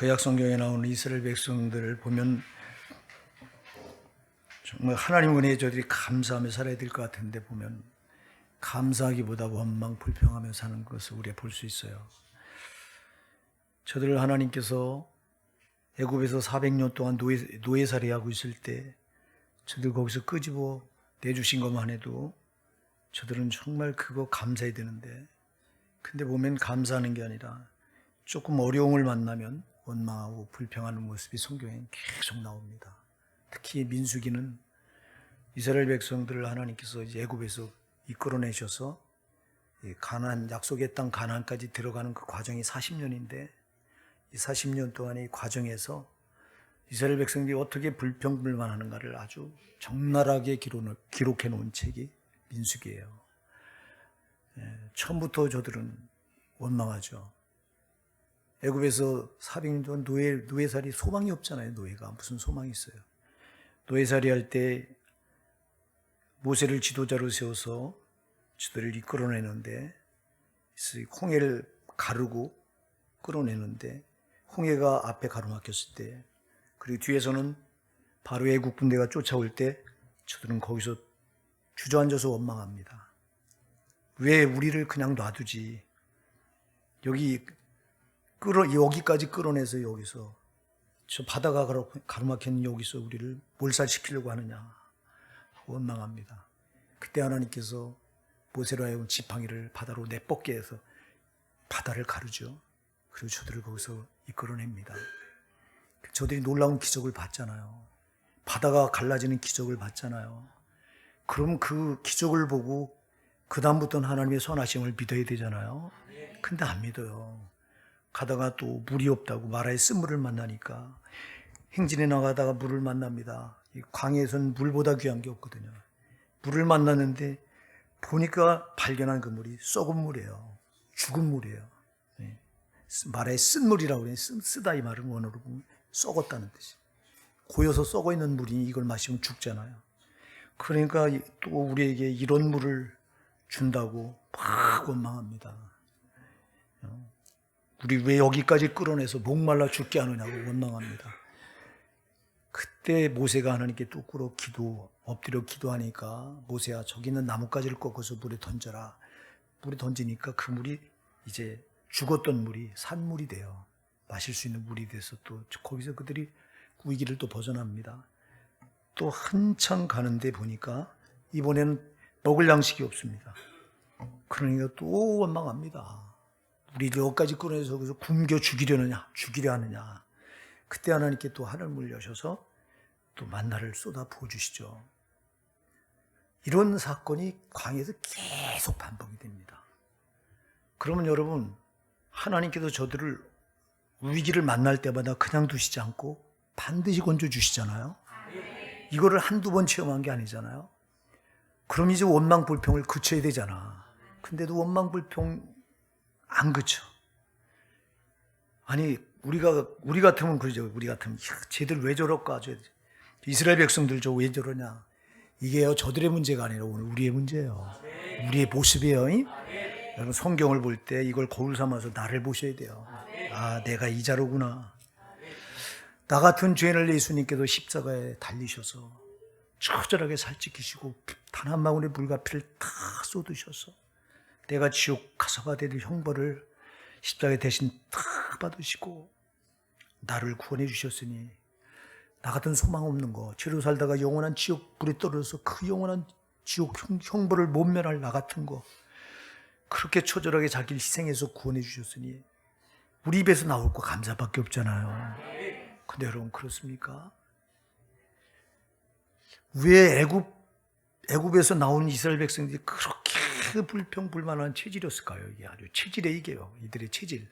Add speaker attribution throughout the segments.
Speaker 1: 구약 성경에 나오는 이스라엘 백성들을 보면 정말 하나님 은혜에 저들이 감사하며 살아야 될 것 같은데, 보면 감사하기보다 원망 불평하며 사는 것을 우리가 볼 수 있어요. 저들을 하나님께서 애굽에서 400년 동안 노예살이 하고 있을 때 저들 거기서 끄집어 내주신 것만 해도 저들은 정말 그거 감사해야 되는데, 근데 보면 감사하는 게 아니라 조금 어려움을 만나면 원망하고 불평하는 모습이 성경에 계속 나옵니다. 특히 민수기는 이스라엘 백성들을 하나님께서 이제 애굽에서 이끌어내셔서 가나안, 약속의 땅 가나안까지 들어가는 그 과정이 40년인데, 이 40년 동안의 과정에서 이스라엘 백성들이 어떻게 불평불만하는가를 아주 적나라하게 기록해 놓은 책이 민수기예요. 처음부터 저들은 원망하죠. 애굽에서 400년 동안 노예살이 소망이 없잖아요. 노예가 무슨 소망이 있어요. 노예살이 할 때 모세를 지도자로 세워서 저들을 이끌어내는데, 홍해를 가르고 끌어내는데, 홍해가 앞에 가로막혔을 때, 그리고 뒤에서는 바로 애국 군대가 쫓아올 때 저들은 거기서 주저앉아서 원망합니다. 왜 우리를 그냥 놔두지? 여기까지 끌어내서 여기서 저 바다가 가로막힌 여기서 우리를 몰살시키려고 하느냐, 원망합니다. 그때 하나님께서 모세로 하여금 지팡이를 바다로 내뻗게 해서 바다를 가르죠. 그리고 저들을 거기서 이끌어냅니다. 저들이 놀라운 기적을 봤잖아요. 바다가 갈라지는 기적을 봤잖아요. 그럼 그 기적을 보고 그 다음부터는 하나님의 선하심을 믿어야 되잖아요. 근데 안 믿어요. 가다가 또 물이 없다고 마라의 쓴물을 만나니까 행진에 나가다가 물을 만납니다. 광야에서는 물보다 귀한 게 없거든요. 물을 만났는데 보니까 발견한 그 물이 썩은 물이에요. 죽은 물이에요. 마라의 쓴물이라고 그래요. 쓰다 이 말은 원어로 보면 썩었다는 뜻이. 고여서 썩어 있는 물이 이걸 마시면 죽잖아요. 그러니까 또 우리에게 이런 물을 준다고 막 원망합니다. 우리 왜 여기까지 끌어내서 목말라 죽게 하느냐고 원망합니다. 그때 모세가 하나님께 뚝 엎드려 기도하니까, 모세야 저기 있는 나뭇가지를 꺾어서 물에 던져라. 물에 던지니까 그 물이 이제 죽었던 물이 산물이 돼요. 마실 수 있는 물이 돼서 또 거기서 그들이 위기를 또 벗어납니다. 또 한참 가는데 보니까 이번에는 먹을 양식이 없습니다. 그러니까 또 원망합니다. 우리를 여기까지 끌어내서 거기서 굶겨 죽이려 하느냐. 그때 하나님께 또 하늘문을 여셔서 또 만나를 쏟아 부어주시죠. 이런 사건이 광야에서 계속 반복이 됩니다. 그러면 여러분, 하나님께서 저들을 위기를 만날 때마다 그냥 두시지 않고 반드시 건져주시잖아요. 이거를 한두 번 체험한 게 아니잖아요. 그럼 이제 원망 불평을 그쳐야 되잖아. 근데도 원망 불평 안 그쳐. 아니, 우리 같으면 그러죠. 우리 같으면 쟤들 왜 저럴까? 이스라엘 백성들 저 왜 저러냐? 이게요, 저들의 문제가 아니라 오늘 우리의 문제예요. 우리의 모습이에요. 여러분, 성경을 볼 때 이걸 거울 삼아서 나를 보셔야 돼요. 아, 내가 이 자로구나. 나 같은 죄인을 예수님께서 십자가에 달리셔서 처절하게 살찌키시고 단 한 방울의 물과 피를 다 쏟으셔서 내가 지옥 가서 받아야 될 형벌을 십자가에 대신 다 받으시고 나를 구원해 주셨으니, 나 같은 소망 없는 거, 죄로 살다가 영원한 지옥 불에 떨어져서 그 영원한 지옥 형벌을 못 면할 나 같은 거, 그렇게 처절하게 자기를 희생해서 구원해 주셨으니 우리 입에서 나올 거 감사밖에 없잖아요. 근데 여러분, 그렇습니까? 왜 애굽에서 나온 이스라엘 백성들이 그렇게 불평불만한 체질이었을까요? 이게 아주 체질의 이게요. 이들의 체질.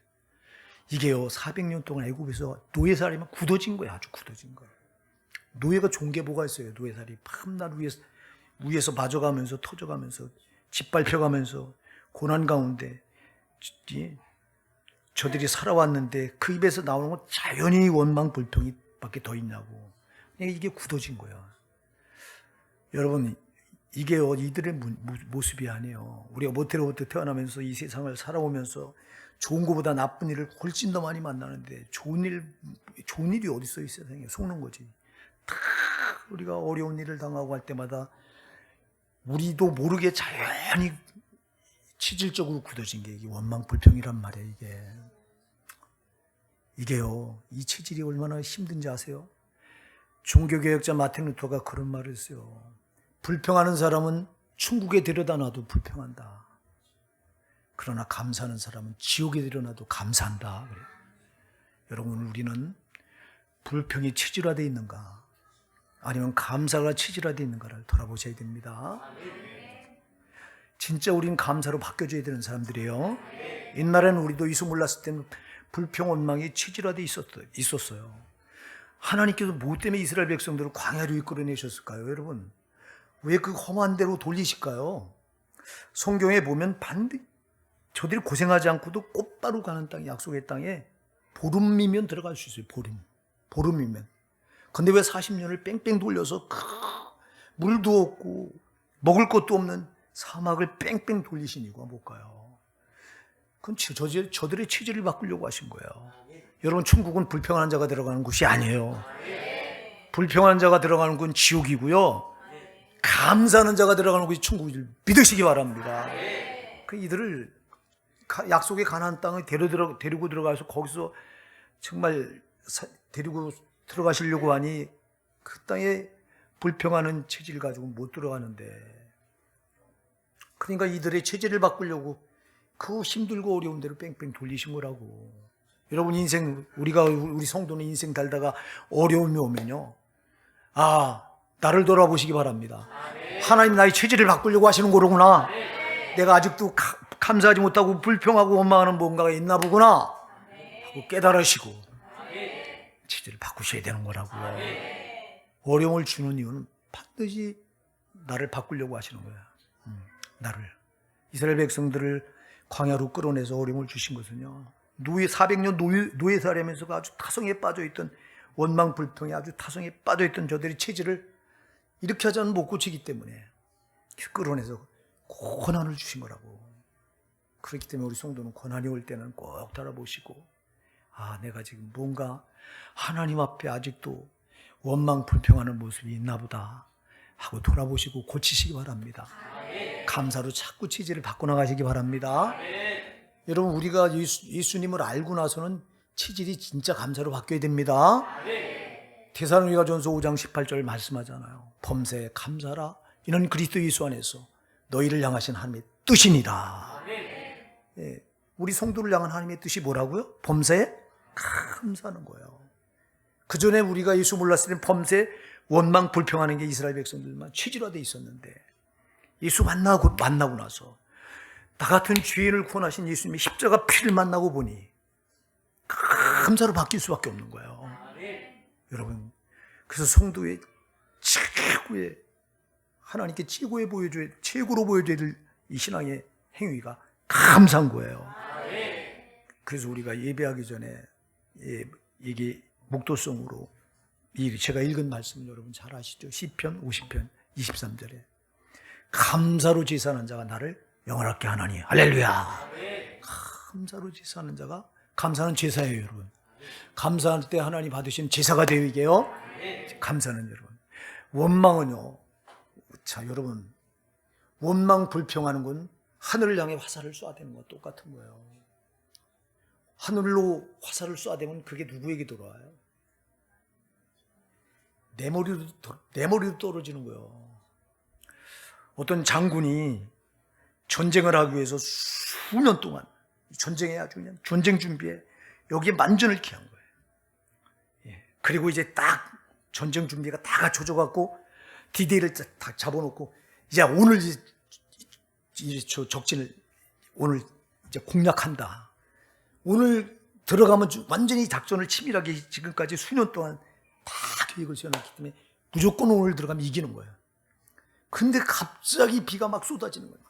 Speaker 1: 이게요, 400년 동안 애굽에서 노예살이면 굳어진 거예요. 아주 굳어진 거예요. 노예가 좋은 게 뭐가 있어요? 노예살이 밤낮 위에서 맞아가면서 터져가면서 짓밟혀가면서 고난 가운데 저들이 살아왔는데 그 입에서 나오는 건 자연히 원망 불평이 밖에 더 있냐고. 이게 굳어진 거야. 여러분, 이게요, 이들의 모습이 아니에요. 우리가 모태로부터 태어나면서 이 세상을 살아오면서 좋은 것보다 나쁜 일을 훨씬 더 많이 만나는데 좋은 일이 어디 있어요? 이 세상에. 속는 거지. 다 우리가 어려운 일을 당하고 할 때마다 우리도 모르게 자연히 치질적으로 굳어진 게 이게 원망 불평이란 말이에요. 이게요, 이 체질이 얼마나 힘든지 아세요? 종교개혁자 마틴 루터가 그런 말을 했어요. 불평하는 사람은 천국에 데려다 놔도 불평한다. 그러나 감사하는 사람은 지옥에 데려놔도 감사한다. 그래요. 여러분, 우리는 불평이 체질화되어 있는가 아니면 감사가 체질화되어 있는가를 돌아보셔야 됩니다. 진짜 우리는 감사로 바뀌어줘야 되는 사람들이에요. 옛날에는 우리도 예수 몰랐을 때는 불평 원망이 체질화되어 있었어요. 하나님께서 뭐 때문에 이스라엘 백성들을 광야로 이끌어내셨을까요? 여러분, 왜 그 험한 데로 돌리실까요? 성경에 보면 저들이 고생하지 않고도 곧바로 가는 땅, 약속의 땅에 보름이면 들어갈 수 있어요. 보름이면. 근데 왜 40년을 뺑뺑 돌려서 물도 없고 먹을 것도 없는 사막을 뺑뺑 돌리신 이유가 뭘까요? 그건 저들의 체질을 바꾸려고 하신 거예요. 여러분, 천국은 불평하는 자가 들어가는 곳이 아니에요. 불평하는 자가 들어가는 곳은 지옥이고요. 감사하는 자가 들어가는 곳이 천국을 믿으시기 바랍니다. 이들을 약속의 가나안 땅에 데리고 들어가서 거기서 정말 데리고 들어가시려고 하니 그 땅에 불평하는 체질 가지고 못 들어가는데, 그러니까 이들의 체질을 바꾸려고 그 힘들고 어려운 대로 뺑뺑 돌리신 거라고. 여러분, 우리 성도는 인생 달다가 어려움이 오면요, 나를 돌아보시기 바랍니다. 하나님 나의 체질을 바꾸려고 하시는 거로구나. 내가 아직도 감사하지 못하고 불평하고 원망하는 뭔가가 있나 보구나 하고 깨달으시고 체질을 바꾸셔야 되는 거라고요. 어려움을 주는 이유는 반드시 나를 바꾸려고 하시는 거야. 나를. 이스라엘 백성들을 광야로 끌어내서 어려움을 주신 것은요, 400년 노예 살아면서 아주 타성에 빠져있던, 원망 불평에 아주 타성에 빠져있던 저들의 체질을 이렇게 하지 않으면 못 고치기 때문에 끌어내서 고난을 주신 거라고. 그렇기 때문에 우리 성도는 고난이 올 때는 꼭 돌아보시고, 내가 지금 뭔가 하나님 앞에 아직도 원망 불평하는 모습이 있나 보다 하고 돌아보시고 고치시기 바랍니다. 감사로 자꾸 체질을 바꿔나가시기 바랍니다. 여러분, 우리가 예수님을 알고 나서는 체질이 진짜 감사로 바뀌어야 됩니다. 데살로니가전서 5장 18절 말씀하잖아요. 범사에 감사라. 이는 그리스도 예수 안에서 너희를 향하신 하나님의 뜻이니라. 우리 성도를 향한 하나님의 뜻이 뭐라고요? 범사에 감사하는 거예요. 그 전에 우리가 예수 몰랐을 때 범사에 원망 불평하는 게 이스라엘 백성들만 체질화되어 있었는데, 예수 만나고 나서 나 같은 죄인을 구원하신 예수님의 십자가 피를 만나고 보니 감사로 바뀔 수밖에 없는 거예요. 여러분, 그래서 성도의 최고의, 하나님께 최고로 보여줘야 될 이 신앙의 행위가 감사한 거예요. 그래서 우리가 예배하기 전에 이게 목도성으로 제가 읽은 말씀 여러분 잘 아시죠? 시편 50편 23절에 감사로 제사하는 자가 나를 영원하게 하나니 할렐루야. 감사로 제사하는 자가, 감사는 제사예요. 여러분, 감사할 때 하나님 받으신 제사가 되어 이게요. 감사는 여러분, 원망은요, 여러분, 원망 불평하는 건 하늘을 향해 화살을 쏴대는 거 똑같은 거예요. 하늘로 화살을 쏴대면 그게 누구에게 돌아와요? 내 머리로 떨어지는 거예요. 어떤 장군이 전쟁을 하기 위해서 수년 동안 전쟁해야 그냥 전쟁 준비에 여기에 만전을 기한 거예요. 그리고 이제 딱 전쟁 준비가 다 갖춰져 갖고 디데이를 다 잡아놓고 이제 오늘 저 적진을 오늘 이제 공략한다. 오늘 들어가면 완전히 작전을 치밀하게 지금까지 수년 동안 다 계획을 세워놨기 때문에 무조건 오늘 들어가면 이기는 거예요. 근데 갑자기 비가 막 쏟아지는 거예요.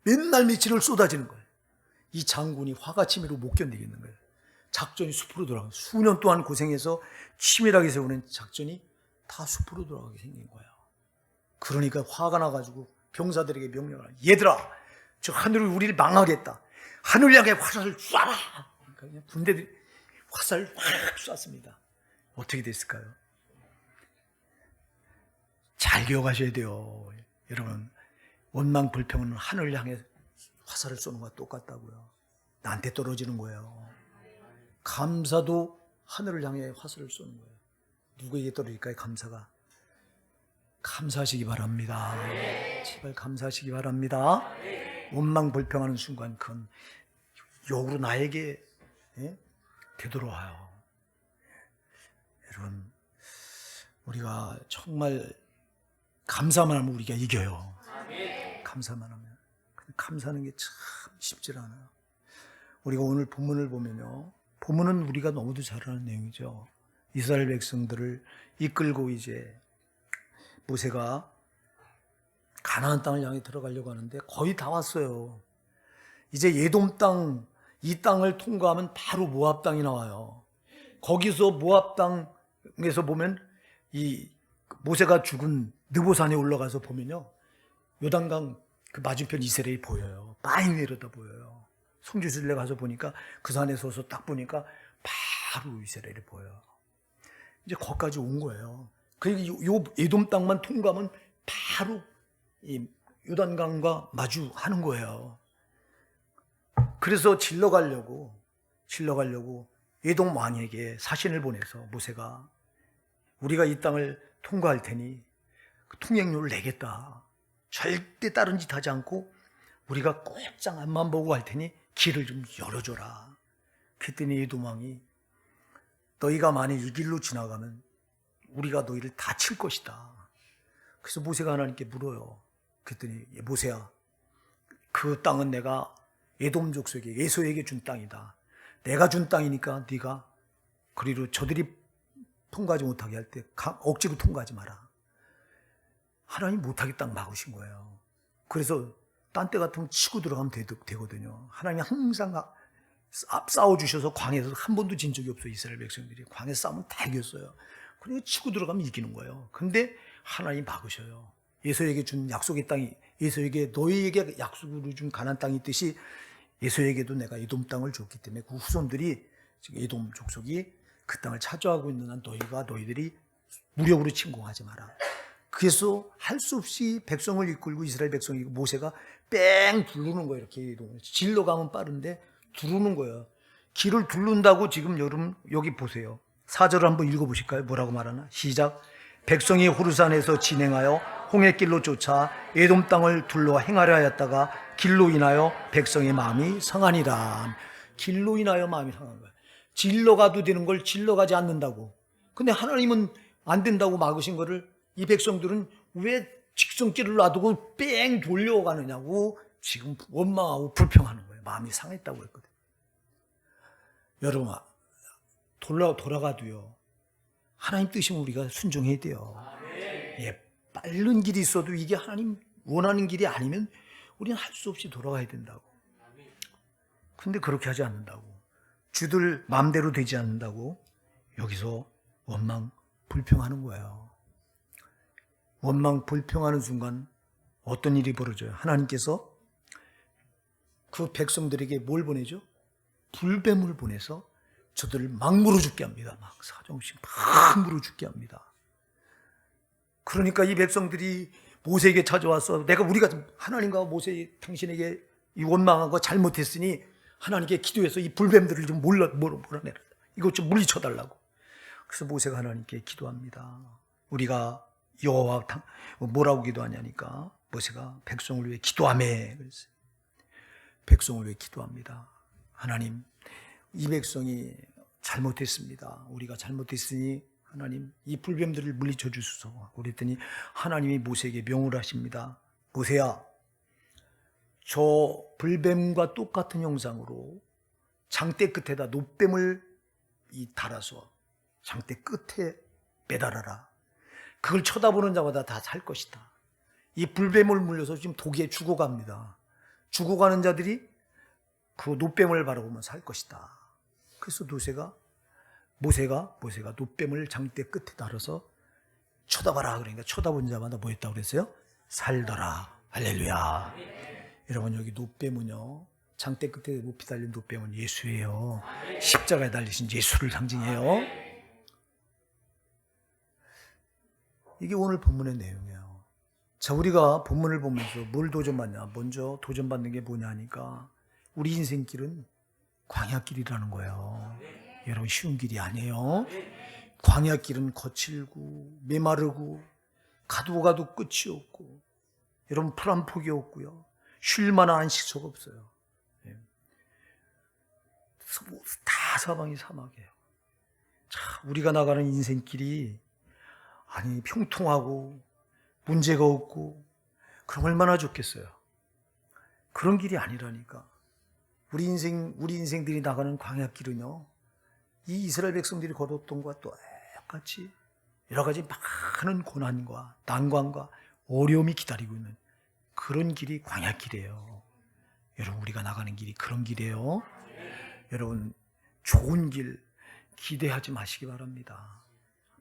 Speaker 1: 맨날 며칠을 쏟아지는 거예요. 이 장군이 화가 치밀고 못 견디겠는 거예요. 작전이 숲으로 돌아가고, 수년 동안 고생해서 치밀하게 세우는 작전이 다 숲으로 돌아가게 생긴 거예요. 그러니까 화가 나가지고 병사들에게 명령을 하라. 얘들아, 저 하늘이 우리를 망하겠다. 하늘 향해 화살을 쏴라. 그러니까 군대들이 화살을 확 쐈습니다. 어떻게 됐을까요? 잘 기억하셔야 돼요. 여러분, 원망 불평은 하늘 향해 화살을 쏘는 것과 똑같다고요. 나한테 떨어지는 거예요. 감사도 하늘을 향해 화살을 쏘는 거예요. 누구에게 떨어질까요? 감사가. 감사하시기 바랍니다. 제발 감사하시기 바랍니다. 원망 불평하는 순간 그건 역으로 나에게 되돌아와요. 여러분, 우리가 정말 감사만 하면 우리가 이겨요. 감사만 하면. 감사하는 게 참 쉽지 않아요. 우리가 오늘 본문을 보면요, 본문은 우리가 너무도 잘 아는 내용이죠. 이스라엘 백성들을 이끌고 이제 모세가 가나안 땅을 향해 들어가려고 하는데 거의 다 왔어요. 이제 에돔 땅, 이 땅을 통과하면 바로 모압 땅이 나와요. 거기서 모압 땅에서 보면 이 모세가 죽은 느보산에 올라가서 보면요, 요단강 그 맞은편 이스라엘이 보여요. 많이 내려다 보여요. 성지순례 가서 보니까 그 산에 서서 딱 보니까 바로 이스라엘이 보여요. 이제 거기까지 온 거예요. 그리고 요 에돔 땅만 통과하면 바로 이 요단강과 마주하는 거예요. 그래서 질러 가려고 에돔 왕에게 사신을 보내서 모세가 우리가 이 땅을 통과할 테니 그 통행료를 내겠다. 절대 다른 짓 하지 않고 우리가 곧장 앞만 보고 할 테니 길을 좀 열어줘라. 그랬더니 에돔 왕이 너희가 만일 이 길로 지나가면 우리가 너희를 다 칠 것이다. 그래서 모세가 하나님께 물어요. 그랬더니 모세야, 그 땅은 내가 에돔 족속에게 에서에게 준 땅이다. 내가 준 땅이니까 네가 그리로 저들이 통과하지 못하게 할 때 억지로 통과하지 마라. 하나님 못하게 딱 막으신 거예요. 그래서 딴 때 같으면 치고 들어가면 되거든요. 하나님이 항상 싸워주셔서 광야에서 한 번도 진 적이 없어요. 이스라엘 백성들이 광야에서 싸우면 다 이겼어요. 그러니까 치고 들어가면 이기는 거예요. 근데 하나님이 막으셔요. 에서에게 준 약속의 땅이, 에서에게 너희에게 약속으로 준 가나안 땅이 있듯이 에서에게도 내가 에돔 땅을 줬기 때문에 그 후손들이 지금 에돔 족속이 그 땅을 차지하고 있는 한 너희들이 무력으로 침공하지 마라. 그래서 할 수 없이 백성을 이끌고 이스라엘 백성이 모세가 뺑 두르는 거예요. 이렇게 질러 가면 빠른데 두르는 거예요. 길을 두른다고 지금 여러분 여기 보세요. 4절을 한번 읽어보실까요? 뭐라고 말하나? 시작. 백성이 호르산에서 진행하여 홍해길로 쫓아 에돔 땅을 둘러 행하려 하였다가 길로 인하여 백성의 마음이 상하니라. 길로 인하여 마음이 상한 거예요. 질러가도 되는 걸 질러가지 않는다고. 근데 하나님은 안 된다고 막으신 거를 이 백성들은 왜 직선길을 놔두고 뺑 돌려가느냐고 지금 원망하고 불평하는 거예요. 마음이 상했다고 했거든요. 여러분, 돌아가도요, 하나님 뜻이면 우리가 순종해야 돼요. 예, 빠른 길이 있어도 이게 하나님 원하는 길이 아니면 우리는 할 수 없이 돌아가야 된다고. 근데 그렇게 하지 않는다고, 주들 마음대로 되지 않는다고 여기서 원망 불평하는 거예요. 원망 불평하는 순간 어떤 일이 벌어져요? 하나님께서 그 백성들에게 뭘 보내죠? 불뱀을 보내서 저들을 막 물어 죽게 합니다. 막 사정없이 막 물어 죽게 합니다. 그러니까 이 백성들이 모세에게 찾아와서 우리가 하나님과 모세 당신에게 이 원망한 거 잘못했으니 하나님께 기도해서 이 불뱀들을 좀 몰아내라. 이것 좀 물리쳐달라고. 그래서 모세가 하나님께 기도합니다. 우리가 여호와 뭐라고 기도하냐니까 모세가 백성을 위해 기도하며 그랬어요. 백성을 위해 기도합니다. 하나님, 이 백성이 잘못했습니다. 우리가 잘못했으니 하나님 이 불뱀들을 물리쳐 주소서. 그랬더니 하나님이 모세에게 명을 하십니다. 모세야, 저 불뱀과 똑같은 형상으로 장대 끝에다 놋뱀을 달아서 장대 끝에 매달아라. 그걸 쳐다보는 자마다 다 살 것이다. 이 불뱀을 물려서 지금 독에 죽어갑니다. 죽어가는 자들이 그 놋뱀을 바라보면 살 것이다. 그래서 모세가 놋뱀을 장대 끝에 달아서 쳐다봐라. 그러니까 쳐다본 자마다 뭐 했다고 그랬어요? 살더라. 할렐루야. 여러분, 여기 놋뱀은요, 장대 끝에 높이 달린 노뱀은 예수예요. 십자가에 달리신 예수를 상징해요. 이게 오늘 본문의 내용이에요. 자, 우리가 본문을 보면서 뭘 도전받냐? 먼저 도전받는 게 뭐냐 하니까 우리 인생길은 광야길이라는 거예요. 여러분, 쉬운 길이 아니에요. 광야길은 거칠고 메마르고 가도 가도 끝이 없고, 여러분, 풀 한 폭이 없고요, 쉴 만한 안식처가 없어요. 다 사방이 사막이에요. 자, 우리가 나가는 인생길이 아니 평통하고 문제가 없고 그럼 얼마나 좋겠어요. 그런 길이 아니라니까. 우리 인생들이 나가는 광야길은요, 이 이스라엘 백성들이 걸었던 것과 똑같이 여러 가지 많은 고난과 난관과 어려움이 기다리고 있는 그런 길이 광야길이에요. 여러분, 우리가 나가는 길이 그런 길이에요. 여러분, 좋은 길 기대하지 마시기 바랍니다.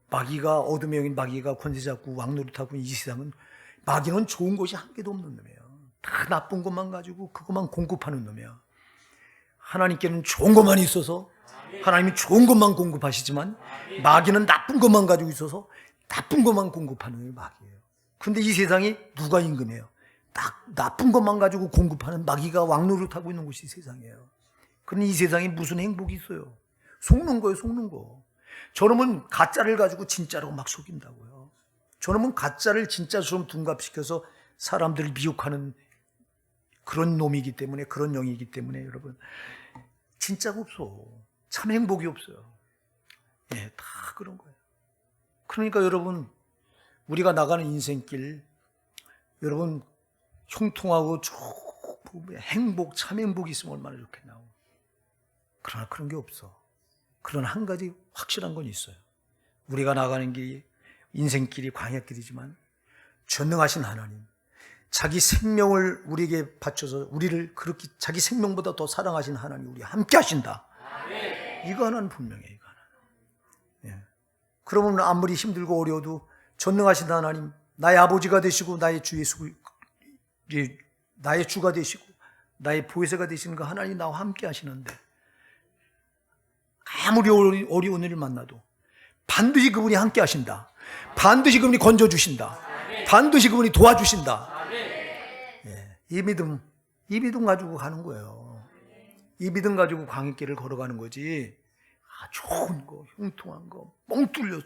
Speaker 1: 마귀가, 어둠의 영인 마귀가 권세 잡고 왕노릇하고 이 세상은, 마귀는 좋은 것이 한 개도 없는 놈이에요. 다 나쁜 것만 가지고 그것만 공급하는 놈이야. 하나님께는 좋은 것만 있어서 하나님이 좋은 것만 공급하시지만, 마귀는 나쁜 것만 가지고 있어서 나쁜 것만 공급하는 게 마귀예요. 근데 이 세상에 누가 임금이에요? 딱 나쁜 것만 가지고 공급하는 마귀가 왕노릇하고 있는 곳이 세상이에요. 그런데 이 세상에 무슨 행복이 있어요? 속는 거예요, 속는 거. 저놈은 가짜를 가지고 진짜로 막 속인다고요. 저놈은 가짜를 진짜처럼 둔갑시켜서 사람들을 미혹하는 그런 놈이기 때문에, 그런 영이기 때문에 여러분, 진짜가 없어. 참 행복이 없어요. 예, 다 그런 거예요. 그러니까 여러분, 우리가 나가는 인생길, 여러분, 형통하고 행복, 참 행복이 있으면 얼마나 좋겠나요? 그러나 그런 게 없어. 그러나 한 가지 확실한 건 있어요. 우리가 나가는 길이, 인생길이 광야길이지만 전능하신 하나님, 자기 생명을 우리에게 바쳐서 우리를 그렇게 자기 생명보다 더 사랑하신 하나님, 우리 함께 하신다. 이거 하나는 분명해요. 이거 하나. 예. 그러면 아무리 힘들고 어려워도 전능하신 하나님, 나의 아버지가 되시고 나의 주 예수, 나의 주가 되시고 나의 보혜사가 되시는 그 하나님 나와 함께 하시는데, 아무리 어려운 일을 만나도 반드시 그분이 함께 하신다. 반드시 그분이 건져주신다. 반드시 그분이 도와주신다. 예, 이 믿음 가지고 가는 거예요. 이 믿음 가지고 광야길을 걸어가는 거지. 좋은 거, 흉통한 거, 뻥 뚫려,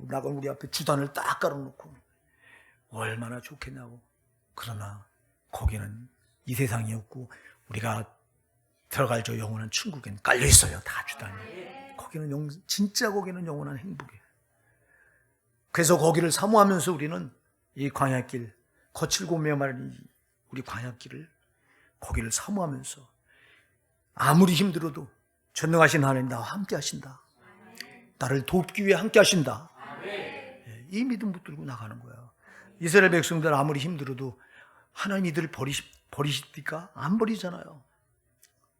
Speaker 1: 나가 우리 앞에 주단을 딱 깔아놓고 얼마나 좋겠냐고. 그러나 거기는 이 세상이 없고 우리가 들어갈 저 영원한 천국엔 깔려 있어요. 다 주단이. 거기는 진짜 거기는 영원한 행복이에요. 그래서 거기를 사모하면서 우리는 이 광야길, 거칠고 메마른 우리 광야길을, 거기를 사모하면서 아무리 힘들어도 전능하신 하나님 나와 함께 하신다. 나를 돕기 위해 함께 하신다. 이 믿음 붙들고 나가는 거예요. 이스라엘 백성들 아무리 힘들어도 하나님 이들을 버리십니까? 안 버리잖아요.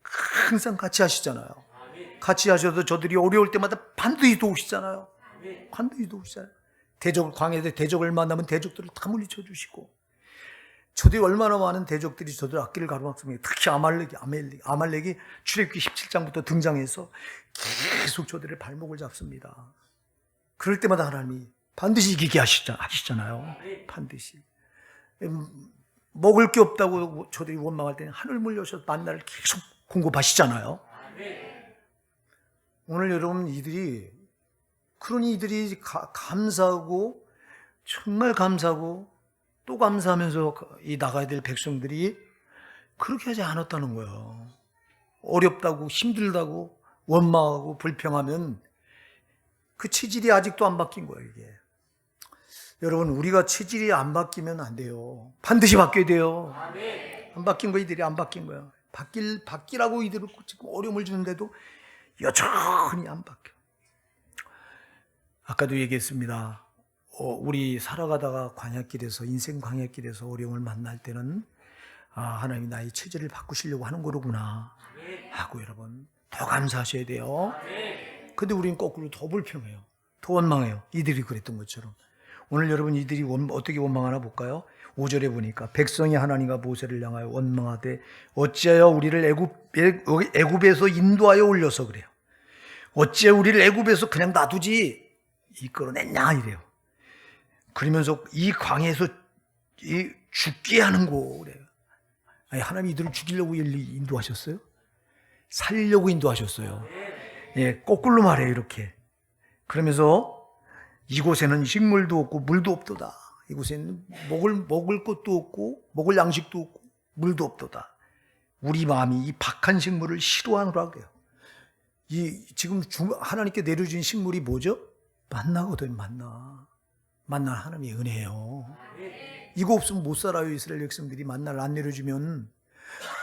Speaker 1: 항상 같이 하시잖아요. 같이 하셔도 저들이 어려울 때마다 반드시 도우시잖아요. 반드시 도우시잖아요. 광야에 대적을 만나면 대적들을 다 물리쳐 주시고, 저들이 얼마나 많은 대적들이 저들 앞길을 가로막습니다. 특히 아말렉이 출애굽기 17장부터 등장해서 계속 저들의 발목을 잡습니다. 그럴 때마다 하나님이 반드시 이기게 하시잖아요. 반드시. 먹을 게 없다고 저들이 원망할 때는 하늘 물려서 만나를 계속 공급하시잖아요. 오늘 여러분, 그러니 이들이 감사하고, 정말 감사하고 또 감사하면서 이 나가야 될 백성들이 그렇게 하지 않았다는 거예요. 어렵다고, 힘들다고, 원망하고 불평하면 그 체질이 아직도 안 바뀐 거예요, 이게. 여러분, 우리가 체질이 안 바뀌면 안 돼요. 반드시 바뀌어야 돼요. 안 바뀐 거, 이들이 안 바뀐 거예요. 바뀌라고 이들을 지금 어려움을 주는데도 여전히 안 바뀌어. 아까도 얘기했습니다. 우리 살아가다가 광야길에서, 인생 광야길에서 어려움을 만날 때는 하나님이 나의 체질을 바꾸시려고 하는 거로구나 하고 여러분 더 감사하셔야 돼요. 근데 우리는 거꾸로 더 불평해요. 더 원망해요. 이들이 그랬던 것처럼. 오늘 여러분 이들이 어떻게 원망하나 볼까요? 5절에 보니까 백성이 하나님과 모세를 향하여 원망하되 어찌하여 우리를 애굽에서 인도하여 올려서 그래요. 어찌하여 우리를 애굽에서 그냥 놔두지 이끌어냈냐 이래요. 그러면서 이 광야에서 죽게 하는 거래요. 아니, 하나님이 이들을 죽이려고 인도하셨어요? 살리려고 인도하셨어요. 예, 거꾸로 말해요 이렇게. 그러면서 이곳에는 식물도 없고 물도 없도다. 이곳에는 먹을 것도 없고 먹을 양식도 없고 물도 없도다. 우리 마음이 이 박한 식물을 싫어하노라 그래요. 지금 하나님께 내려준 식물이 뭐죠? 만나거든. 만나 하나님의 은혜예요. 이거 없으면 못 살아요. 이스라엘 백성들이 만나를 안 내려주면.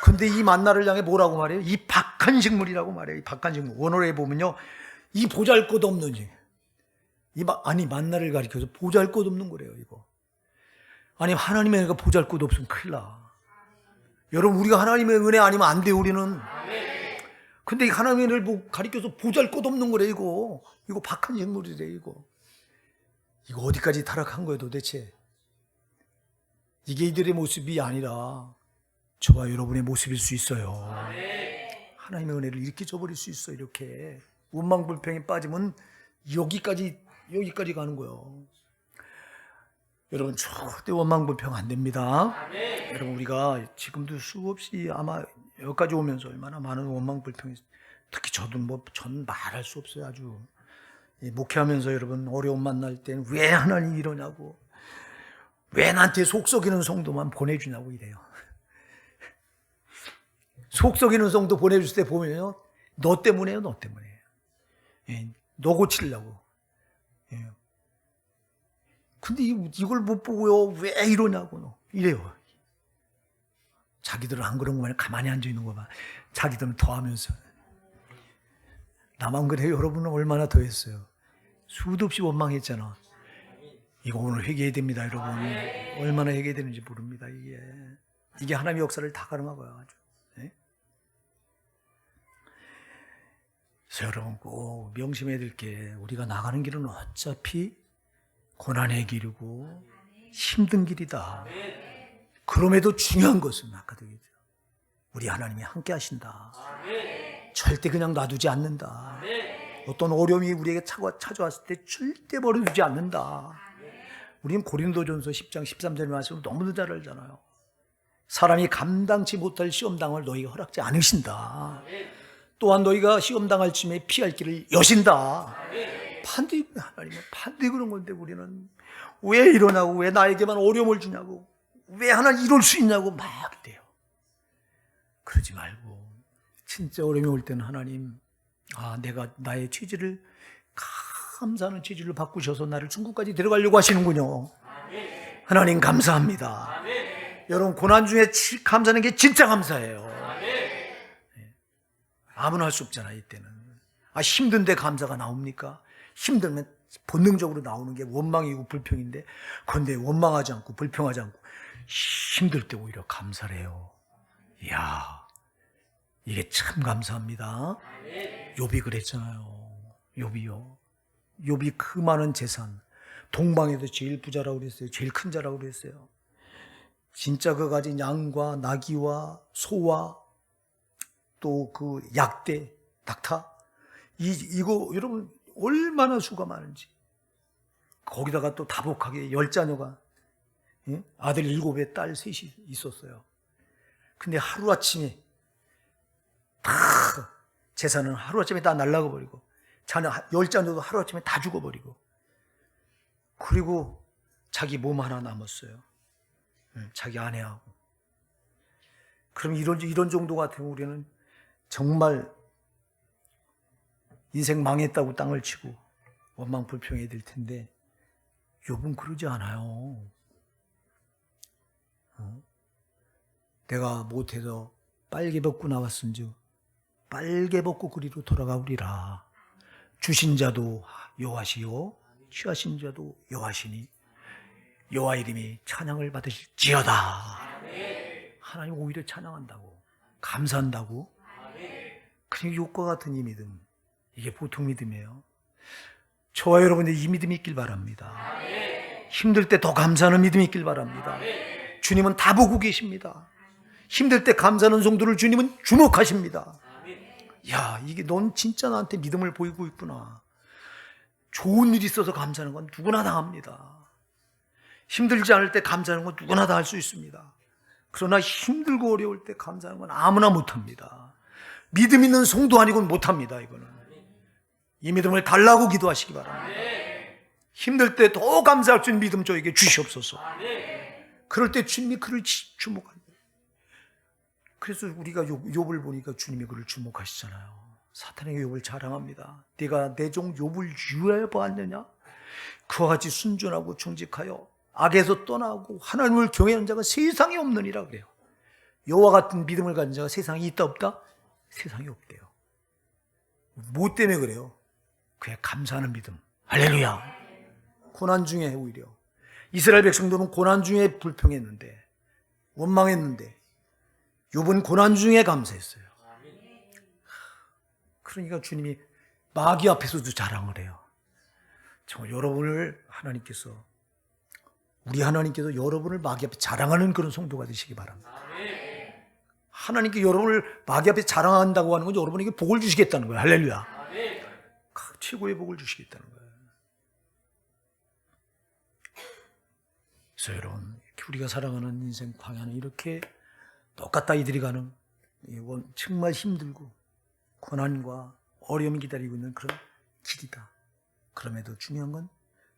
Speaker 1: 근데 이 만나를 향해 뭐라고 말해요? 이 박한 식물이라고 말해요. 이 박한 식물. 원어에 보면요, 이 보잘것없는 아니 만나를 가리켜서 보잘것없는 거래요. 이거. 아니 하나님의 은혜가 보잘것없으면 큰일 나. 여러분 우리가 하나님의 은혜 아니면 안 돼요. 우리는. 근데 하나님의 은혜를 가리켜서 보잘것없는 거래. 이거 박한 식물이래. 이거 어디까지 타락한 거예요 도대체. 이게 이들의 모습이 아니라 저와 여러분의 모습일 수 있어요. 하나님의 은혜를 이렇게 저버릴 수 있어. 이렇게 원망불평에 빠지면 여기까지 가는 거예요. 여러분 절대 원망불평 안 됩니다. 여러분 우리가 지금도 수없이 아마 여기까지 오면서 얼마나 많은 원망불평이, 특히 전 말할 수 없어요. 아주 목회하면서 여러분 어려움 만날 때는 왜 하나님이 이러냐고, 왜 나한테 속 썩이는 성도만 보내주냐고 이래요. 속 썩이는 성도 보내줄 때 보면요, 너 때문에요. 예, 너 고치려고. 예. 근데 이걸 못 보고요, 왜 이러냐고 이래요. 자기들은 안 그런 거만 가만히 앉아 있는 거 봐. 자기들은 더 하면서. 나만 그래요? 여러분은 얼마나 더 했어요? 수도 없이 원망했잖아. 이거 오늘 회개해야 됩니다, 여러분. 얼마나 회개해야 되는지 모릅니다. 이게 하나님의 역사를 다 가름하고요, 아주. 네? 그래서 여러분 꼭 명심해야 될 게, 우리가 나가는 길은 어차피 고난의 길이고 힘든 길이다. 그럼에도 중요한 것은 아까도 얘기했죠. 우리 하나님이 함께 하신다. 절대 그냥 놔두지 않는다. 어떤 어려움이 우리에게 찾아왔을 때 절대 버려두지 않는다. 우리는 고린도전서 10장 13절의 말씀을 너무도 잘 알잖아요. 사람이 감당치 못할 시험당을 너희가 허락지 않으신다. 또한 너희가 시험당할 쯤에 피할 길을 여신다. 하나님은 반대 그런 건데, 우리는 왜 이러냐고, 왜 나에게만 어려움을 주냐고, 왜 하나님 이럴 수 있냐고 막 이래요. 그러지 말고 진짜 어려움이 올 때는 하나님, 내가 나의 체질을, 감사하는 체질을 바꾸셔서 나를 중국까지 데려가려고 하시는군요. 하나님 감사합니다. 여러분 고난 중에 감사하는 게 진짜 감사해요. 아무나 할 수 없잖아요. 이때는. 힘든데 감사가 나옵니까? 힘들면 본능적으로 나오는 게 원망이고 불평인데, 그런데 원망하지 않고 불평하지 않고 힘들 때 오히려 감사를 해요. 이야, 이게 참 감사합니다. 욥이 그랬잖아요. 욥이 그 많은 재산, 동방에서 제일 부자라고 그랬어요. 제일 큰 자라고 그랬어요. 진짜 그 가진 양과 나귀와 소와 또 그 약대, 낙타, 이거 여러분 얼마나 수가 많은지. 거기다가 또 다복하게 10자녀가, 아들 7에 딸 3이 있었어요. 근데 하루아침에 다 재산은 하루아침에 다 날아가 버리고, 자녀 10자녀도 하루아침에 다 죽어버리고, 그리고 자기 몸 하나 남았어요. 자기 아내하고. 그럼 이런 정도 같으면 우리는 정말 인생 망했다고 땅을 치고 원망불평해야 될 텐데, 욥은 그러지 않아요. 내가 못해서 빨개 벗고 나왔은즉 빨개 벗고 그리로 돌아가오리라. 주신 자도 여호와시요 취하신 자도 여호와시니 여호와 이름이 찬양을 받으실지어다. 하나님 오히려 찬양한다고, 감사한다고. 그러니까 욥과 같은 이 믿음, 이게 보통 믿음이에요. 저와 여러분들 이 믿음이 있길 바랍니다. 힘들 때 더 감사하는 믿음이 있길 바랍니다. 주님은 다 보고 계십니다. 힘들 때 감사하는 성도를 주님은 주목하십니다. 야, 이게 넌 진짜 나한테 믿음을 보이고 있구나. 좋은 일이 있어서 감사하는 건 누구나 다 합니다. 힘들지 않을 때 감사하는 건 누구나 다 할 수 있습니다. 그러나 힘들고 어려울 때 감사하는 건 아무나 못합니다. 믿음 있는 성도 아니고는 못합니다. 이거는 이 믿음을 달라고 기도하시기 바랍니다. 힘들 때 더 감사할 수 있는 믿음 저에게 주시옵소서. 그럴 때 주님이 그를 주목합니다. 그래서 우리가 욥을 보니까 주님이 그를 주목하시잖아요. 사탄에게 욥을 자랑합니다. 네가 내 종 욥을 유하여 보았느냐? 그와 같이 순전하고 정직하여 악에서 떠나고 하나님을 경외하는 자가 세상에 없느니라 그래요. 여호와 같은 믿음을 가진 자가 세상에 있다 없다? 세상에 없대요. 뭐 때문에 그래요? 그의 감사하는 믿음. 할렐루야. 고난 중에 오히려 이스라엘 백성들은 고난 중에 불평했는데, 원망했는데 욥은 고난 중에 감사했어요. 그러니까 주님이 마귀 앞에서도 자랑을 해요. 정말 여러분을 우리 하나님께서 여러분을 마귀 앞에 자랑하는 그런 성도가 되시기 바랍니다. 하나님께 여러분을 마귀 앞에 자랑한다고 하는 건 여러분에게 복을 주시겠다는 거예요. 할렐루야. 최고의 복을 주시겠다는 거예요. 그래서 여러분, 우리가 살아가는 인생 방향은 이렇게 똑같다 이들이 가는 정말 힘들고 고난과 어려움이 기다리고 있는 그런 길이다. 그럼에도 중요한 건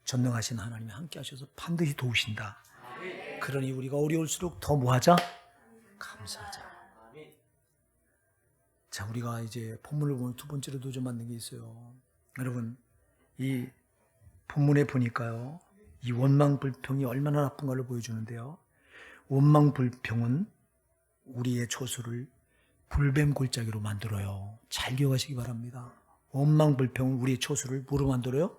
Speaker 1: 전능하신 하나님이 함께 하셔서 반드시 도우신다. 그러니 우리가 어려울수록 더 뭐하자? 감사하자. 자, 우리가 이제 본문을 보면 두 번째로 도전받는 게 있어요. 여러분, 이 본문에 보니까요, 이 원망불평이 얼마나 나쁜가를 보여주는데요. 원망불평은 우리의 초소를 불뱀 골짜기로 만들어요. 잘 기억하시기 바랍니다. 원망불평은 우리의 초소를 뭐로 만들어요?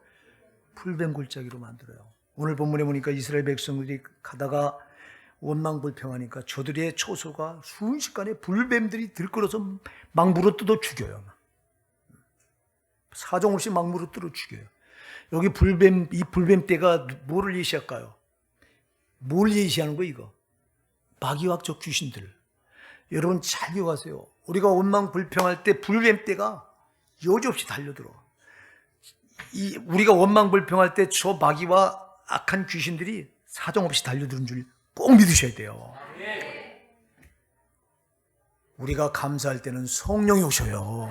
Speaker 1: 불뱀 골짜기로 만들어요. 오늘 본문에 보니까 이스라엘 백성들이 가다가 원망불평하니까 저들의 초소가 순식간에 불뱀들이 들끓어서 막 물어뜯어 죽여요. 사정없이 막 물어뜯어 죽여요. 여기 이 불뱀떼가 뭐를 예시할까요? 뭘 예시하는 거예요, 이거? 마귀와 저 귀신들. 여러분 잘 기억하세요. 우리가 원망불평할 때 불뱀떼가 여지없이 달려들어. 우리가 원망불평할 때 저 마귀와 악한 귀신들이 사정없이 달려드는 줄 꼭 믿으셔야 돼요. 우리가 감사할 때는 성령이 오셔요.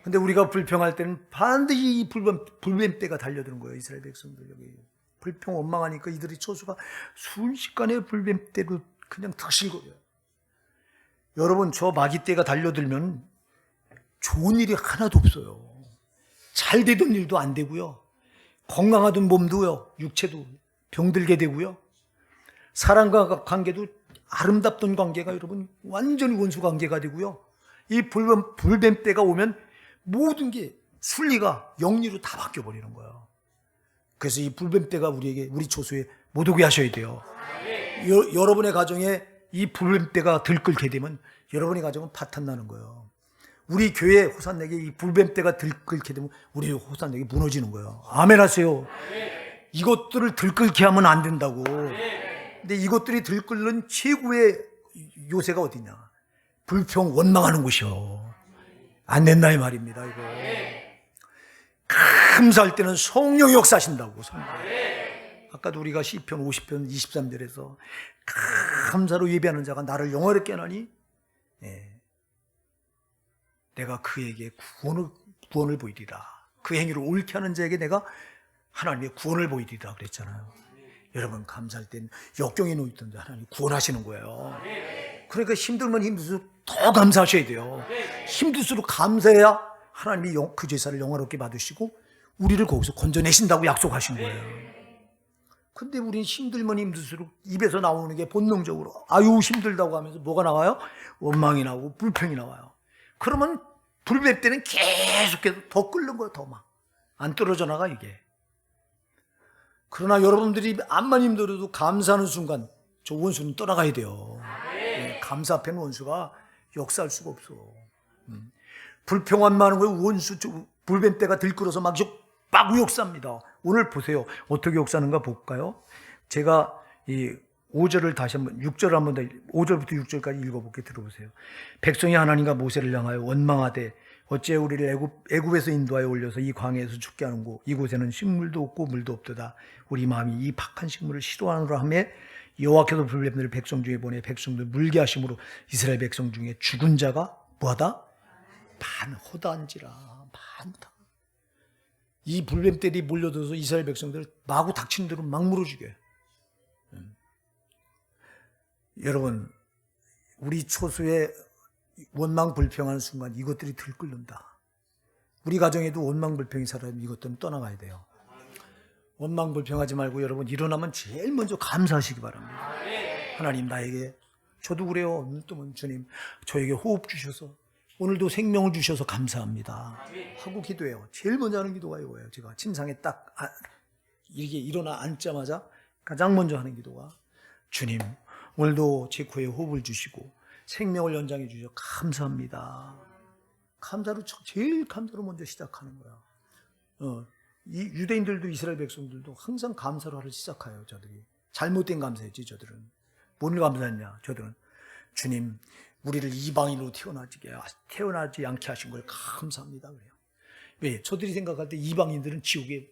Speaker 1: 근데 우리가 불평할 때는 반드시 이 불뱀떼가 달려드는 거예요. 이스라엘 백성들 여기 불평 원망하니까 이들의 초수가 순식간에 불뱀떼로 그냥 득실거려요. 여러분, 저 마귀떼가 달려들면 좋은 일이 하나도 없어요. 잘 되던 일도 안 되고요. 건강하던 몸도요, 육체도 병들게 되고요. 사람과 관계도 아름답던 관계가 여러분 완전히 원수 관계가 되고요. 이 불뱀떼가 오면 모든 게 순리가 영리로 다 바뀌어버리는 거예요. 그래서 이 불뱀떼가 우리 초소에 못 오게 하셔야 돼요. 여러분의 가정에 이 불뱀떼가 들끓게 되면 여러분의 가정은 파탄나는 거예요. 우리 교회 호산내게 이 불뱀떼가 들끓게 되면 우리 호산내게 무너지는 거예요. 아멘 하세요. 이것들을 들끓게 하면 안 된다고. 근데 이것들이 들끓는 최고의 요새가 어디냐? 불평 원망하는 곳이요. 안 된다 이 말입니다. 이거 감사할 때는 성령이 역사하신다고. 아까도 우리가 시편 50편 23절에서 감사로 예배하는 자가 나를 영화롭게 하나니 내가 그에게 구원을 보이리라. 그 행위를 옳게 하는 자에게 내가 하나님의 구원을 보이리라 그랬잖아요. 여러분, 감사할 땐 역경에 놓였던 자 하나님 구원하시는 거예요. 그러니까 힘들면 힘들수록 더 감사하셔야 돼요. 힘들수록 감사해야 하나님이 그 제사를 영화롭게 받으시고 우리를 거기서 건져내신다고 약속하신 거예요. 근데 우리는 힘들면 힘들수록 입에서 나오는 게 본능적으로 아유 힘들다고 하면서 뭐가 나와요? 원망이 나오고 불평이 나와요. 그러면 불뱀떼는 계속해서 더 끓는 거예요. 더 막 안 떨어져 나가 이게. 그러나 여러분들이 암만 힘들어도 감사하는 순간 저 원수는 떠나가야 돼요. 감사 앞에는 원수가 역사할 수가 없어. 불평만 많은 거예요. 원수 불뱀떼가 들끓어서 막 마구 역사합니다. 오늘 보세요. 어떻게 역사하는가 볼까요? 제가 이 5절을 다시 한번 6절을 한번 더 5절부터 6절까지 읽어볼게. 들어보세요. 백성이 하나님과 모세를 향하여 원망하되 어째 우리를 애굽에서 인도하여 올려서 이 광야에서 죽게 하는고 이곳에는 식물도 없고 물도 없도다. 우리 마음이 이 박한 식물을 싫어하노라 하며 여호와께서 불뱀들을 백성 중에 보내 백성들 물게 하심으로 이스라엘 백성 중에 죽은 자가 뭐하다? 많호다한지라. 많다. 이 불뱀들이 몰려들어서 이스라엘 백성들을 마구 닥치는 대로 막 물어 죽여요. 여러분, 우리 초수에 원망 불평하는 순간 이것들이 들끓는다. 우리 가정에도 원망 불평이 살아면 이것들은 떠나가야 돼요. 원망 불평하지 말고 여러분 일어나면 제일 먼저 감사하시기 바랍니다. 하나님 나에게, 저도 그래요. 눈 뜨면 주님 저에게 호흡 주셔서 오늘도 생명을 주셔서 감사합니다 하고 기도해요. 제일 먼저 하는 기도가 이거예요. 제가 침상에 딱 이렇게 일어나 앉자마자 가장 먼저 하는 기도가 주님 오늘도 제 코에 호흡을 주시고 생명을 연장해 주셔서 감사합니다. 감사로 제일 감사로 먼저 시작하는 거야. 이 유대인들도 이스라엘 백성들도 항상 감사로 하루 시작해요. 저들이 잘못된 감사였지. 저들은 뭘 감사했냐? 저들은 주님 우리를 이방인으로 태어나지 않게 하신 걸 감사합니다 그래요. 왜? 저들이 생각할 때 이방인들은 지옥의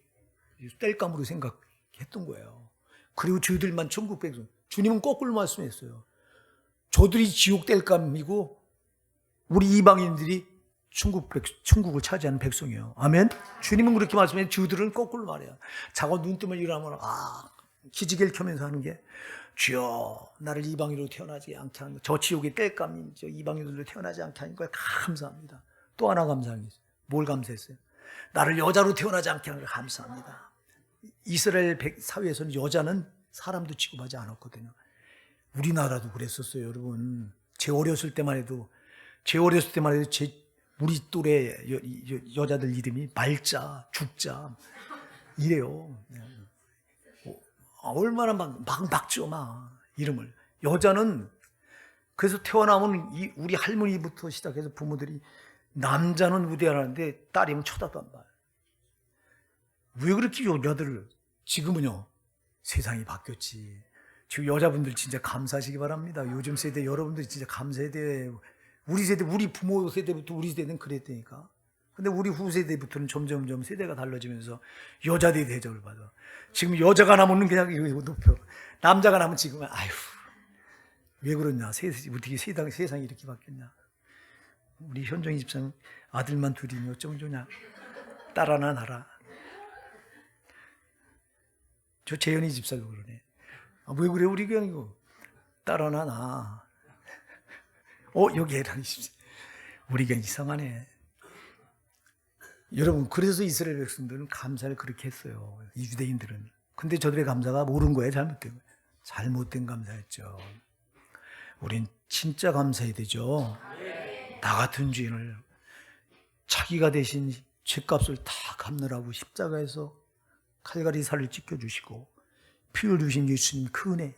Speaker 1: 땔감으로 생각했던 거예요. 그리고 저들만 천국 백성. 주님은 거꾸로 말씀했어요. 저들이 지옥 땔감이고 우리 이방인들이 천국을 차지하는 백성이에요. 아멘. 주님은 그렇게 말씀해요. 저들은 거꾸로 말해요. 자고 눈 뜨면 일어나면 기지개를 켜면서 하는 게 주여 나를 이방인으로 태어나지 않게 하는 거, 저 지옥의 땔감인 저 이방인들로 태어나지 않게 하는 걸 감사합니다. 또 하나 감사한 게 있어요. 뭘 감사했어요? 나를 여자로 태어나지 않게 하는 걸 감사합니다. 이스라엘 사회에서는 여자는 사람도 취급하지 않았거든요. 우리나라도 그랬었어요. 여러분 제 어렸을 때만 해도 우리 또래 여자들 이름이 말자, 죽자 이래요. 얼마나 막 막죠, 막 이름을. 여자는 그래서 태어나면 우리 할머니부터 시작해서 부모들이 남자는 우대하는데 딸이면 쳐다도 안 봐요. 왜 그렇게 여자들을? 지금은요 세상이 바뀌었지. 지금 여자분들 진짜 감사하시기 바랍니다. 요즘 세대 여러분들 진짜 감사해야 돼요. 우리 세대, 우리 부모 세대부터 우리 세대는 그랬다니까. 근데 우리 후세대부터는 점점 세대가 달라지면서 여자들이 대접을 받아. 지금 여자가 나면 그냥 이거 높여. 남자가 나면 지금은 아휴 왜 그러냐. 어떻게 세상이 이렇게 바뀌었냐. 우리 현정이 집사는 아들만 둘이니 어쩌면 좋냐. 딸 하나 나라. 저 재현이 집사도 그러네. 왜 그래 우리 그냥 이거 딸 하나 나. 여기 애랑이 집사. 우리 그냥 이상하네. 여러분 그래서 이스라엘 백성들은 감사를 그렇게 했어요. 이 유대인들은. 근데 저들의 감사가 옳은 거예요? 잘못된 거예요? 잘못된 감사였죠. 우린 진짜 감사해야 되죠. 나 같은 죄인을 자기가 대신 죄값을 다 갚느라고 십자가에서 칼갈이 살을 찢겨주시고 피 흘리신 예수님 그 은혜,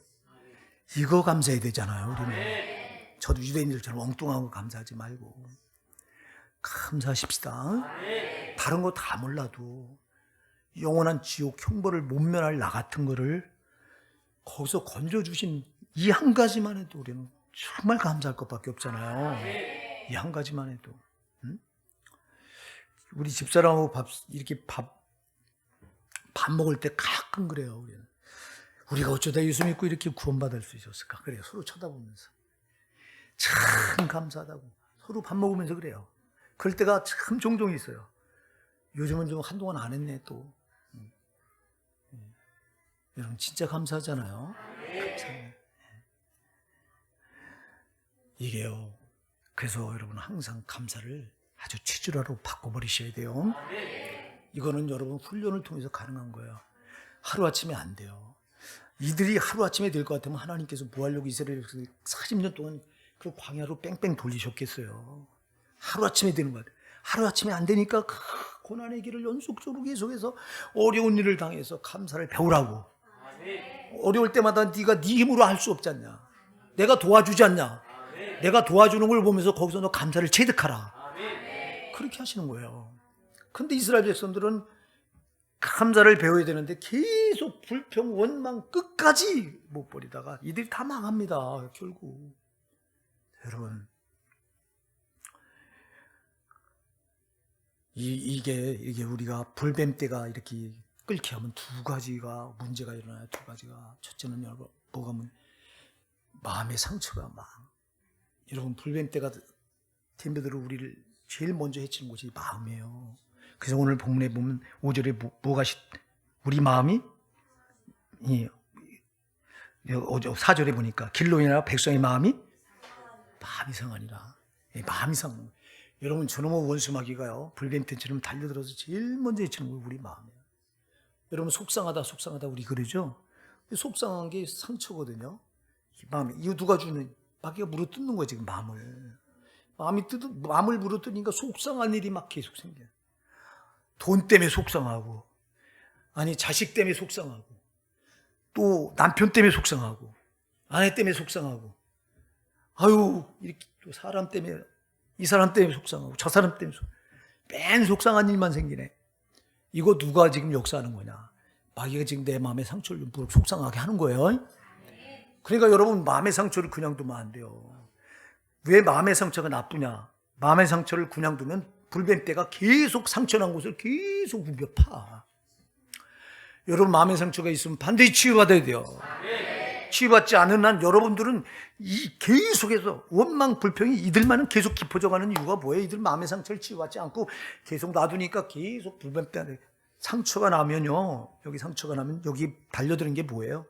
Speaker 1: 이거 감사해야 되잖아요. 우리는. 저도 유대인들처럼 엉뚱한 거 감사하지 말고 감사하십시다. 다른 거 다 몰라도 영원한 지옥 형벌을 못 면할 나 같은 거를 거기서 건져주신 이 한 가지만 해도 우리는 정말 감사할 것밖에 없잖아요. 이 한 가지만 해도. 응? 우리 집사람하고 밥 먹을 때 가끔 그래요. 우리가 어쩌다 예수 믿고 이렇게 구원받을 수 있었을까? 그래요. 서로 쳐다보면서 참 감사하다고 서로 밥 먹으면서 그래요. 그럴 때가 참 종종 있어요. 요즘은 좀 한동안 안 했네 또. 여러분 진짜 감사하잖아요. 감사해요. 이게요. 그래서 여러분 항상 감사를 아주 치졸하로 바꿔버리셔야 돼요. 이거는 여러분 훈련을 통해서 가능한 거예요. 하루아침에 안 돼요. 이들이 하루아침에 될 것 같으면 하나님께서 뭐 하려고 이스라엘 백성을 40년 동안 그 광야로 뺑뺑 돌리셨겠어요. 하루아침에 되는 것 같아요. 하루아침에 안 되니까 그 고난의 길을 연속적으로 계속해서 어려운 일을 당해서 감사를 배우라고. 어려울 때마다 네가 네 힘으로 할 수 없지 않냐. 내가 도와주지 않냐. 내가 도와주는 걸 보면서 거기서 너 감사를 체득하라. 그렇게 하시는 거예요. 근데 이스라엘 백성들은 감사를 배워야 되는데 계속 불평, 원망 끝까지 못 버리다가 이들이 다 망합니다. 결국 여러분, 이게 우리가 불뱀대가 이렇게 끓게 하면 두 가지가 문제가 일어나요. 두 가지가. 첫째는 여러분 뭐가 마음의 상처가 여러분 불뱀대가 덤벼들어 우리를 제일 먼저 해치는 곳이 마음이에요. 그래서 오늘 본문에 보면 5절에 뭐가 우리 마음이 4절에 보니까 길로 인하여 백성의 마음이 상하니라. 마음이 상한. 여러분 저놈의 원수마귀가요 불뱀대처럼 달려들어서 제일 먼저 해치는 거 우리 마음이에요. 여러분 속상하다 우리 그러죠. 속상한 게 상처거든요. 마음이 이거 누가 주는 마귀가 물어뜯는 거예요 지금 마음을. 마음을 물어뜯으니까 속상한 일이 막 계속 생겨요. 돈 때문에 속상하고, 아니 자식 때문에 속상하고, 또 남편 때문에 속상하고, 아내 때문에 속상하고, 아유 이렇게 또 사람 때문에, 이 사람 때문에 속상하고, 저 사람 때문에 맨 속상한 일만 생기네. 이거 누가 지금 역사하는 거냐? 마귀가 지금 내 마음의 상처를 속상하게 하는 거예요. 그러니까 여러분 마음의 상처를 그냥 두면 안 돼요. 왜 마음의 상처가 나쁘냐? 마음의 상처를 그냥 두면 불뱀대가 계속 상처난 곳을 계속 우겨 파. 여러분 마음의 상처가 있으면 반드시 치유받아야 돼요. 치유받지 않은 한 여러분들은 계속해서 원망 불평이 이들만은 계속 깊어져가는 이유가 뭐예요? 이들 마음의 상처를 치유받지 않고 계속 놔두니까 계속 불뱀대 상처가 나면요. 여기 상처가 나면 여기 달려드는 게 뭐예요?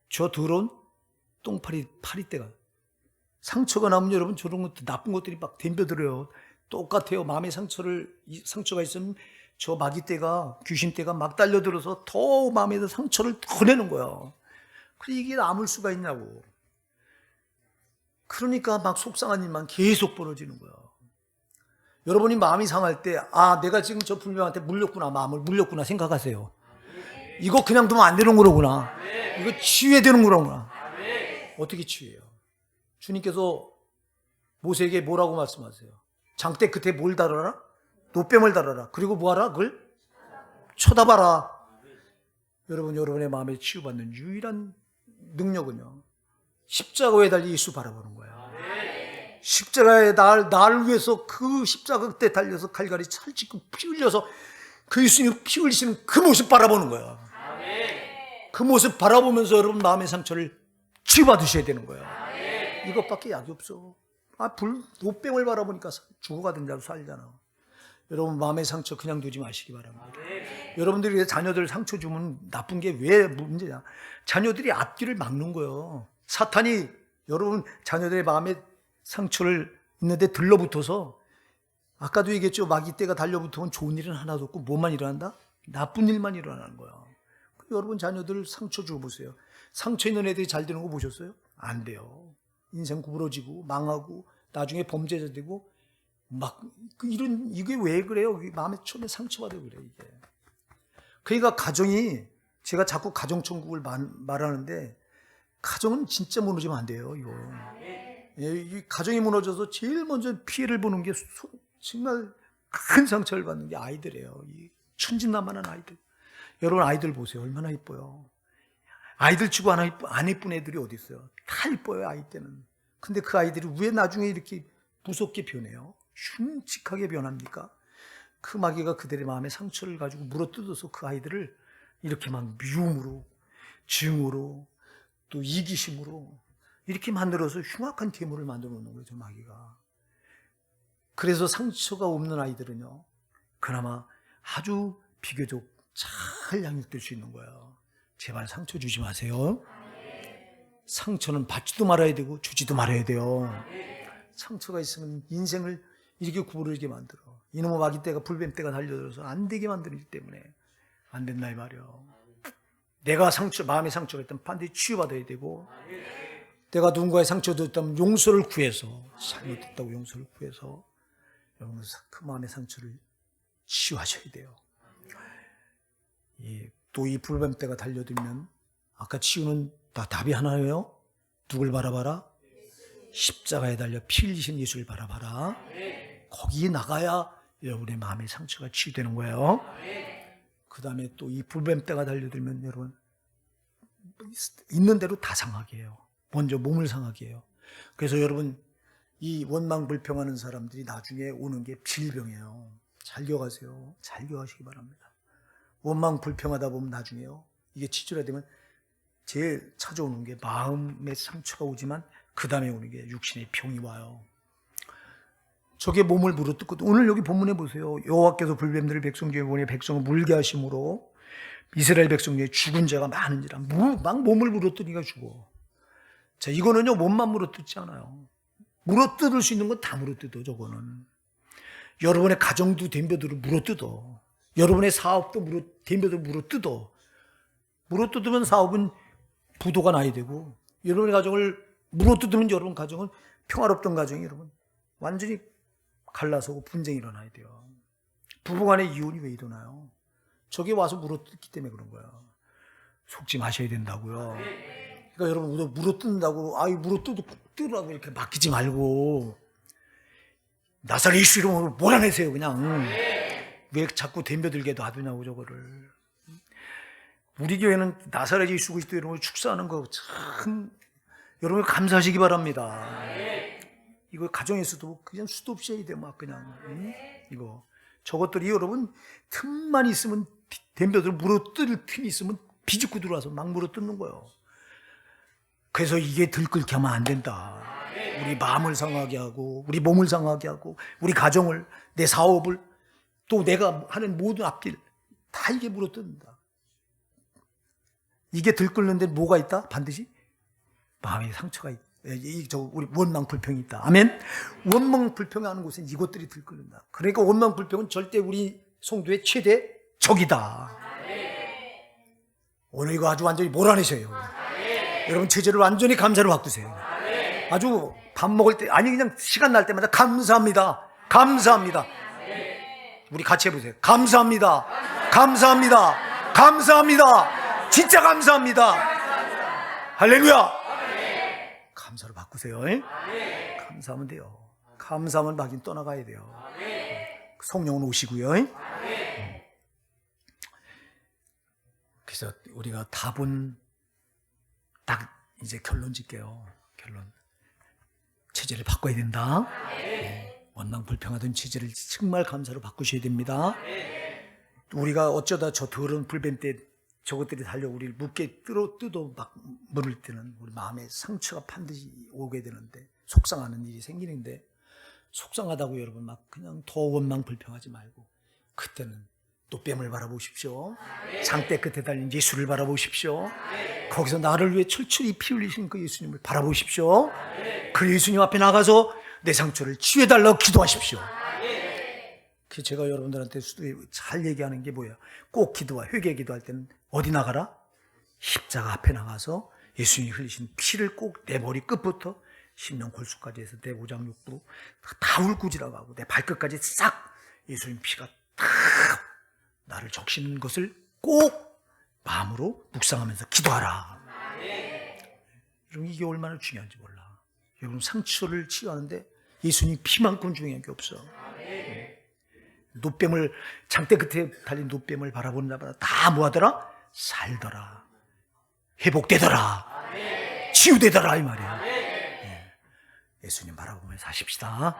Speaker 1: 저 더러운 파리떼가 상처가 나면 여러분 저런 것들 나쁜 것들이 막 덤벼들어요. 똑같아요. 마음의 상처가 있으면 저 마귀떼가 귀신떼가 막 달려들어서 더 마음에서 상처를 더 내는 거야. 그래 이게 남을 수가 있냐고. 그러니까 막 속상한 일만 계속 벌어지는 거야. 여러분이 마음이 상할 때 내가 지금 저 불명한테 마음을 물렸구나 생각하세요. 이거 그냥 두면 안 되는 거로구나. 이거 치유해야 되는 거로구나. 어떻게 치유해요? 주님께서 모세에게 뭐라고 말씀하세요? 장대 끝에 뭘 달아라? 노뱀을 달아라. 그리고 뭐하라? 그걸 쳐다봐라. 여러분, 여러분의 마음에 치유받는 유일한 능력은요, 십자가에 달린 예수 바라보는 거예요. 십자가에 나를 위해서 그 십자가 끝에 달려서 갈갈이 살찌고 피 흘려서 그 예수님 피 흘리시는 그 모습 바라보는 거예요. 그 모습 바라보면서 여러분 마음의 상처를 치유받으셔야 되는 거예요. 이것밖에 약이 없어. 노뱀을 바라보니까 죽어가든 자도 살잖아. 여러분 마음의 상처 그냥 두지 마시기 바랍니다. 여러분들이 자녀들 상처 주면 나쁜 게 왜 문제냐? 자녀들이 앞길을 막는 거예요. 사탄이 여러분 자녀들의 마음에 상처를 있는데 들러붙어서, 아까도 얘기했죠. 마귀떼가 달려붙으면 좋은 일은 하나도 없고 뭐만 일어난다? 나쁜 일만 일어나는 거야. 여러분 자녀들 상처 줘보세요. 상처 있는 애들이 잘 되는 거 보셨어요? 안 돼요. 인생 구부러지고 망하고 나중에 범죄자 되고 이게 왜 그래요? 마음에 처음에 상처받아 그래 이게. 그러니까 제가 자꾸 가정천국을 말하는데, 가정은 진짜 무너지면 안 돼요. 이거. 이 가정이 무너져서 제일 먼저 피해를 보는 게 정말 큰 상처를 받는 게 아이들이에요. 이 천진난만한 아이들. 여러분 아이들 보세요. 얼마나 이뻐요. 아이들 치고 안 이쁜 애들이 어디 있어요? 다 이뻐요 아이 때는. 근데 그 아이들이 왜 나중에 이렇게 무섭게 변해요? 흉측하게 변합니까? 그 마귀가 그들의 마음에 상처를 가지고 물어뜯어서 그 아이들을 이렇게 막 미움으로, 증오로, 또 이기심으로 이렇게 만들어서 흉악한 괴물을 만들어 놓는 거예요, 저 마귀가. 그래서 상처가 없는 아이들은요, 그나마 아주 비교적 잘 양육될 수 있는 거예요. 제발 상처 주지 마세요. 상처는 받지도 말아야 되고 주지도 말아야 돼요. 상처가 있으면 인생을 이렇게 구부러지게 만들어. 이놈의 마귀떼가 불뱀떼가 달려들어서 안 되게 만들기 때문에 안 된다 이 말이에요. 내가 마음의 상처가 있다면 반드시 치유받아야 되고, 내가 누군가의 상처가 있다면 용서를 구해서, 잘못했다고 용서를 구해서 여러분 그 마음의 상처를 치유하셔야 돼요. 또 이 불뱀떼가 달려들면 아까 치유는 다 답이 하나예요. 누굴 바라봐라? 십자가에 달려 피 흘리신 예수를 바라봐라. 거기 나가야 여러분의 마음의 상처가 치유되는 거예요. 그 다음에 또 이 불뱀대가 달려들면 여러분 있는 대로 다 상하게 해요. 먼저 몸을 상하게 해요. 그래서 여러분 이 원망 불평하는 사람들이 나중에 오는 게 질병이에요. 잘 기억하세요. 잘 기억하시기 바랍니다. 원망 불평하다 보면 나중에요, 이게 치질화되면 제일 찾아오는 게 마음의 상처가 오지만 그 다음에 오는 게 육신의 병이 와요. 저게 몸을 물어뜯거든. 오늘 여기 본문에 보세요. 여호와께서 불뱀들을 백성 중에 보내 백성을 물게 하심으로 이스라엘 백성 중에 죽은 자가 많은지라. 막 몸을 물어뜯으니까 죽어. 자, 이거는요 몸만 물어뜯지 않아요. 물어뜯을 수 있는 건 다 물어뜯어. 저거는 여러분의 가정도 덤벼들어 물어뜯어. 여러분의 사업도 덤벼들어 물어뜯어. 물어뜯으면 사업은 부도가 나야 되고, 여러분의 가정을 물어뜯으면 여러분 가정은 평화롭던 가정이 여러분 완전히 갈라서고 분쟁이 일어나야 돼요. 부부간의 이혼이 왜 일어나요? 저게 와서 물어뜯기 때문에 그런 거야. 속지 마셔야 된다고요. 그러니까 여러분 물어뜯는다고 물어뜯으라고 이렇게 맡기지 말고 나사렛 예수 이름으로 몰아내세요. 그냥 왜 자꾸 덤벼들게 놔두냐고 저거를. 우리 교회는 나사렛 예수 그리스도 이름으로 축사하는 거 참 여러분 감사하시기 바랍니다. 이거 가정에서도 그냥 수도 없이 해야 돼. 막 그냥 이거 저것들이 여러분 틈만 있으면 덤벼들 물어뜯을 틈이 있으면 비집고 들어와서 막 물어뜯는 거예요. 그래서 이게 들끓게 하면 안 된다. 우리 마음을 상하게 하고 우리 몸을 상하게 하고 우리 가정을, 내 사업을, 또 내가 하는 모든 앞길 다 이게 물어뜯는다. 이게 들끓는데 뭐가 있다? 반드시 마음의 상처가 있다. 우리 원망 불평이 있다. 아멘. 원망 불평하는 곳엔 이것들이 들끓는다. 그러니까 원망 불평은 절대 우리 성도의 최대 적이다. 오늘 이거 아주 완전히 몰아내셔요. 여러분 체제를 완전히 감사로 바꾸세요. 아주 밥 먹을 때, 아니 그냥 시간 날 때마다 감사합니다. 감사합니다. 우리 같이 해보세요. 감사합니다. 감사합니다. 감사합니다. 진짜 감사합니다. 할렐루야. 감사로 바꾸세요. 감사하면 돼요. 감사하면 막인 떠나가야 돼요. 성령은 오시고요. 그래서 우리가 답은 딱 이제 결론 짓게요. 결론. 체제를 바꿔야 된다. 원망 불평하던 체제를 정말 감사로 바꾸셔야 됩니다. 우리가 어쩌다 저 더러운 불뱀 때 저것들이 달려 우리를 묻게 뜯어 막 물을 때는 우리 마음에 상처가 반드시 오게 되는데, 속상하는 일이 생기는데, 속상하다고 여러분 막 그냥 더 원망 불평하지 말고 그때는 노뱀을 바라보십시오. 장대 끝에 달린 예수를 바라보십시오. 거기서 나를 위해 철철이 피 흘리신 그 예수님을 바라보십시오. 그 예수님 앞에 나가서 내 상처를 치유해달라고 기도하십시오. 그래서 제가 여러분들한테 잘 얘기하는 게 뭐예요? 꼭 기도와 회개 기도할 때는 어디 나가라? 십자가 앞에 나가서 예수님이 흘리신 피를 꼭 내 머리 끝부터 심령 골수까지 해서 내 오장육부 다 울고지라고 하고 내 발끝까지 싹 예수님 피가 다 나를 적시는 것을 꼭 마음으로 묵상하면서 기도하라. 여러분 이게 얼마나 중요한지 몰라. 여러분 상처를 치유하는데 예수님 피만큼 중요한 게 없어. 노뱀을, 장대 끝에 달린 노뱀을 바라보는 자마다 다 뭐하더라? 살더라. 회복되더라. 치유되더라 이 말이야. 예수님 바라보면서 사십시다.